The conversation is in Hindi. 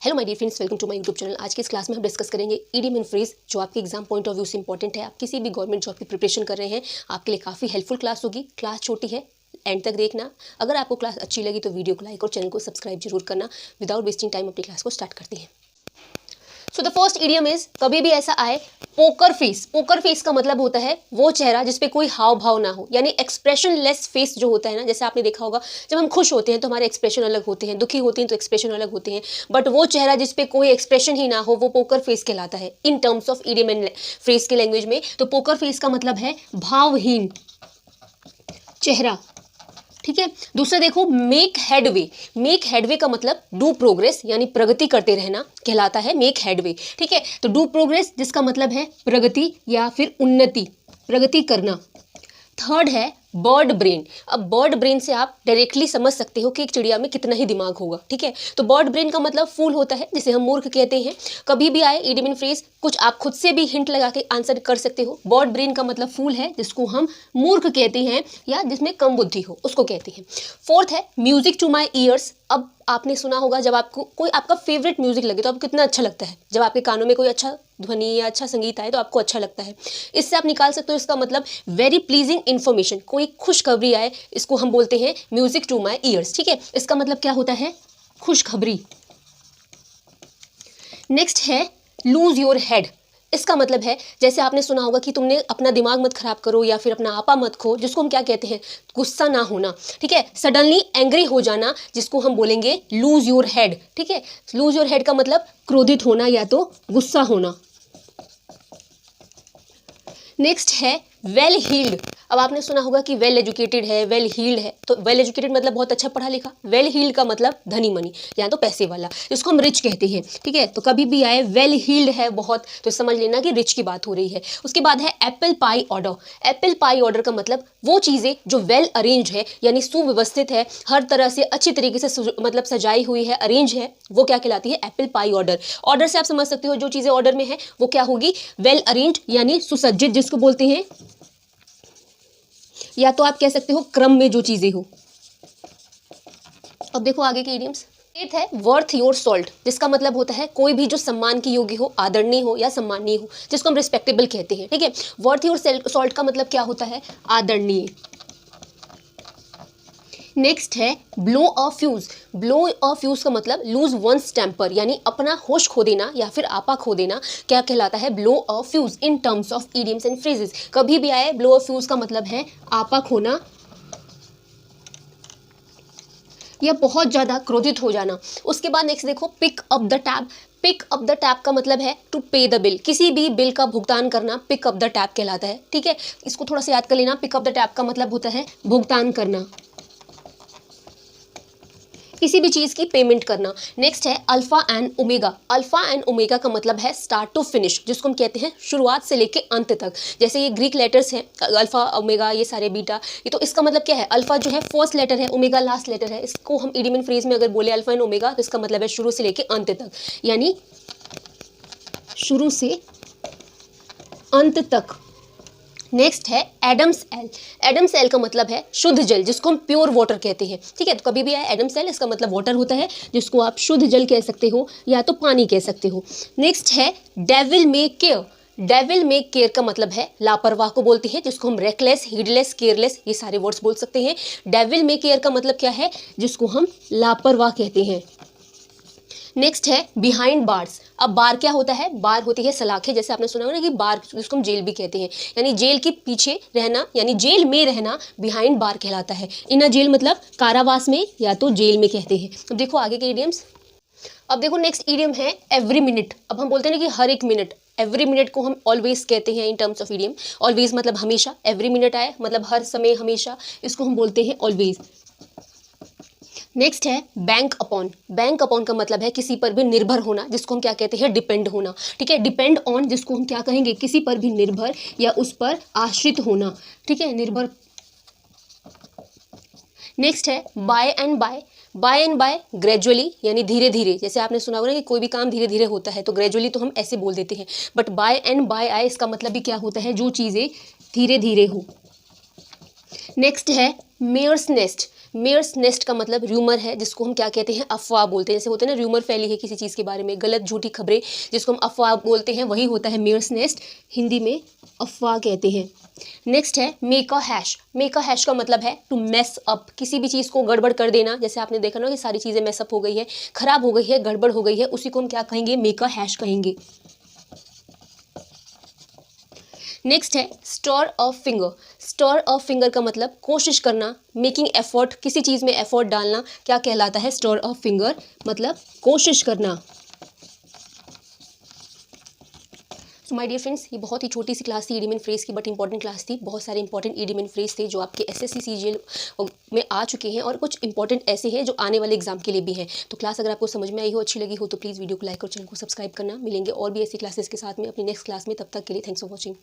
Hello my dear friends, welcome to my YouTube channel. आज की इस क्लास में हम डिस्कस करेंगे ईडियम एंड फ्रेज जो आपके एग्जाम पॉइंट ऑफ व्यू से इंपॉर्टेंट है। आप किसी भी गवर्नमेंट जॉब की प्रिपरेशन कर रहे हैं, आपके लिए काफ़ी हेल्पफुल क्लास होगी। क्लास छोटी है, एंड तक देखना। अगर आपको क्लास अच्छी लगी तो वीडियो को लाइक और चैनल को सब्सक्राइब जरूर करना। विदाउट वेस्टिंग टाइम अपनी क्लास को स्टार्ट करते हैं। So the first idiom is, कभी भी ऐसा आए पोकर फेस। पोकर फेस का मतलब होता है वो चेहरा जिसपे कोई हाव भाव ना हो, यानी एक्सप्रेशन लेस फेस जो होता है ना। जैसे आपने देखा होगा, जब हम खुश होते हैं तो हमारे एक्सप्रेशन अलग होते हैं, दुखी होते हैं तो एक्सप्रेशन अलग होते हैं, बट वो चेहरा जिसपे कोई एक्सप्रेशन ही ना हो वो पोकर फेस कहलाता है in terms of idiom and phrase के लैंग्वेज में। तो पोकर फेस का मतलब है भावहीन चेहरा, ठीक है। दूसरा देखो, मेक हेडवे। मेक हेडवे का मतलब डू प्रोग्रेस, यानी प्रगति करते रहना कहलाता है मेक हेडवे, ठीक है। तो डू प्रोग्रेस जिसका मतलब है प्रगति या फिर उन्नति, प्रगति करना। थर्ड है बर्ड ब्रेन। अब बर्ड ब्रेन से आप डायरेक्टली समझ सकते हो कि एक चिड़िया में कितना ही दिमाग होगा, ठीक है। तो बर्ड ब्रेन का मतलब फूल होता है, जिसे हम मूर्ख कहते हैं। कभी भी आए इडियम एंड फ्रेज, कुछ आप खुद से भी हिंट लगा के आंसर कर सकते हो। बर्ड ब्रेन का मतलब फूल है जिसको हम मूर्ख कहते हैं या जिसमें कम बुद्धि हो, उसको कहते हैं। फोर्थ है म्यूजिक टू माई ईयर्स। अब आपने सुना होगा, जब आपको कोई आपका फेवरेट म्यूजिक लगे तो आपको कितना अच्छा लगता है। जब आपके कानों में कोई अच्छा ध्वनि या अच्छा संगीत आए तो आपको अच्छा लगता है। इससे आप निकाल सकते हो इसका मतलब वेरी प्लीजिंग इन्फॉर्मेशन। कोई खुशखबरी आए, इसको हम बोलते हैं म्यूजिक टू माई ईयर्स, ठीक है। इसका मतलब क्या होता है? खुशखबरी। नेक्स्ट है लूज योर हेड। इसका मतलब है, जैसे आपने सुना होगा कि तुमने अपना दिमाग मत खराब करो या फिर अपना आपा मत खो, जिसको हम क्या कहते हैं? गुस्सा ना होना, ठीक है। सडनली एंग्री हो जाना, जिसको हम बोलेंगे लूज योर हेड, ठीक है। लूज योर हेड का मतलब क्रोधित होना या तो गुस्सा होना। नेक्स्ट है वेल हील्ड। अब आपने सुना होगा कि वेल एजुकेटेड है, वेल हील्ड है। तो वेल एजुकेटेड मतलब बहुत अच्छा पढ़ा लिखा, वेल हील्ड का मतलब धनी मनी या तो पैसे वाला, जिसको हम रिच कहते हैं, ठीक है। तो कभी भी आए वेल हील्ड है बहुत, तो समझ लेना कि रिच की बात हो रही है। उसके बाद है apple pie order. Apple pie order का मतलब वो चीज़ें जो वेल अरेंज है, यानी सुव्यवस्थित है, हर तरह से अच्छी तरीके से मतलब सजाई हुई है, अरेंज है, वो क्या कहलाती है? Apple pie order. ऑर्डर से आप समझ सकते हो जो चीज़ें ऑर्डर में है वो क्या होगी? वेल अरेंज यानी सुसज्जित, जिसको बोलते हैं, या तो आप कह सकते हो क्रम में जो चीजें हो। अब देखो आगे के इडियम्स। एक है वर्थ योर सॉल्ट, जिसका मतलब होता है कोई भी जो सम्मान की योग्य हो, आदरणीय हो या सम्माननीय हो, जिसको हम रिस्पेक्टेबल कहते हैं, ठीक है। वर्थ योर सॉल्ट का मतलब क्या होता है? आदरणीय। नेक्स्ट है blow of fuse. Blow of fuse का मतलब लूज वंस टेम्पर, यानी अपना होश खो देना या फिर आपा खो देना, क्या कहलाता है? Blow of fuse in terms of idioms and phrases. कभी भी आए ब्लो ऑफ फ्यूज का मतलब है आपा खोना या बहुत ज्यादा क्रोधित हो जाना। उसके बाद नेक्स्ट देखो pick up the tab. Pick up the tab का मतलब है टू पे द बिल। किसी भी बिल का भुगतान करना पिक अप द टैब कहलाता है, ठीक है। इसको थोड़ा सा याद कर लेना। पिक अप द टैब का मतलब होता है भुगतान करना, किसी भी चीज़ की पेमेंट करना। नेक्स्ट है alpha and omega. Alpha and omega का मतलब है स्टार्ट टू फिनिश, जिसको हम कहते हैं शुरुआत से लेके अंत तक। जैसे ये ग्रीक लेटर्स हैं, अल्फा ओमेगा, ये सारे बीटा, ये तो इसका मतलब क्या है? अल्फा जो है फर्स्ट लेटर है, ओमेगा लास्ट लेटर है। इसको हम इडियम एंड फ्रेज में अगर बोले अल्फा एंड ओमेगा, तो इसका मतलब है शुरू से लेके अंत तक, यानी शुरू से अंत तक। नेक्स्ट है एडम्स एल। एडम्स एल का मतलब है शुद्ध जल, जिसको हम प्योर वाटर कहते हैं, ठीक है। तो कभी भी आए एडम्स एल, इसका मतलब वाटर होता है, जिसको आप शुद्ध जल कह सकते हो या तो पानी कह सकते हो। नेक्स्ट है Devil May care. Devil May care का मतलब है लापरवाह को बोलते हैं, जिसको हम रेकलेस, हीडलेस, केयरलेस, ये सारे वर्ड्स बोल सकते हैं। डेविल मे केयर का मतलब क्या है? जिसको हम लापरवाह कहते हैं। नेक्स्ट है बिहाइंड बार्स। अब बार क्या होता है? बार होती है सलाखें, जैसे आपने सुना होगा ना कि बार, जिसको हम जेल भी कहते हैं, यानी जेल के पीछे रहना, यानी जेल में रहना बिहाइंड बार कहलाता है। इन अ जेल मतलब कारावास में या तो जेल में कहते हैं। अब देखो आगे के इडियम्स। अब देखो नेक्स्ट इडियम है एवरी मिनट। अब हम बोलते हैं ना कि हर एक मिनट, एवरी मिनट को हम ऑलवेज कहते हैं in terms of idiom. Always मतलब हमेशा, एवरी मिनट आए मतलब हर समय, हमेशा, इसको हम बोलते हैं ऑलवेज। नेक्स्ट है बैंक अपॉन। बैंक अपॉन का मतलब है किसी पर भी निर्भर होना, जिसको हम क्या कहते हैं? डिपेंड होना, ठीक है। डिपेंड ऑन, जिसको हम क्या कहेंगे? किसी पर भी निर्भर या उस पर आश्रित होना, ठीक है, निर्भर। नेक्स्ट है by and by. By and by gradually, यानी धीरे धीरे। जैसे आपने सुना होगा ना कि कोई भी काम धीरे धीरे होता है, तो ग्रेजुअली तो हम ऐसे बोल देते हैं, बट बाय एंड बाय आए, इसका मतलब भी क्या होता है? जो चीज़ें धीरे धीरे हो। नेक्स्ट है मेयर्स नेस्ट। मेयर्स नेस्ट का मतलब र्यूमर है, जिसको हम क्या कहते हैं, अफवाह बोलते हैं। जैसे होते हैं ना, र्यूमर फैली है किसी चीज़ के बारे में, गलत झूठी खबरें, जिसको हम अफवाह बोलते हैं, वही होता है मेयर्स नेस्ट, हिंदी में अफवाह कहते हैं। नेक्स्ट है make a hash. Make a hash का मतलब है टू मेस अप, किसी भी चीज़ को गड़बड़ कर देना। जैसे आपने देखा ना कि सारी चीज़ें मेसअप हो गई है, खराब हो गई है, गड़बड़ हो गई है, उसी को हम क्या कहेंगे, मेक अ हैश कहेंगे। नेक्स्ट है stir of finger. Stir of finger का मतलब कोशिश करना, मेकिंग एफर्ट, किसी चीज़ में एफर्ट डालना, क्या कहलाता है, स्टर ऑफ फिंगर, मतलब कोशिश करना। सो माय डियर फ्रेंड्स, ये बहुत ही छोटी सी क्लास थी ईडियम एंड फ्रेज की, बट इंपॉर्टेंट क्लास थी। बहुत सारे इंपॉर्टेंट ईडियम एंड फ्रेज थे जो आपके एसएससी सीजीएल में आ चुके हैं, और कुछ इंपॉर्टेंट ऐसे हैं जो आने वाले एग्जाम के लिए भी हैं। तो क्लास अगर आपको समझ में आई हो, अच्छी लगी हो, तो प्लीज़ वीडियो को लाइक और चैनल को सब्सक्राइब करना। मिलेंगे और भी ऐसी क्लासेस के साथ में अपनी नेक्स्ट क्लास में, तब तक के लिए थैंक्स फॉर वॉचिंग।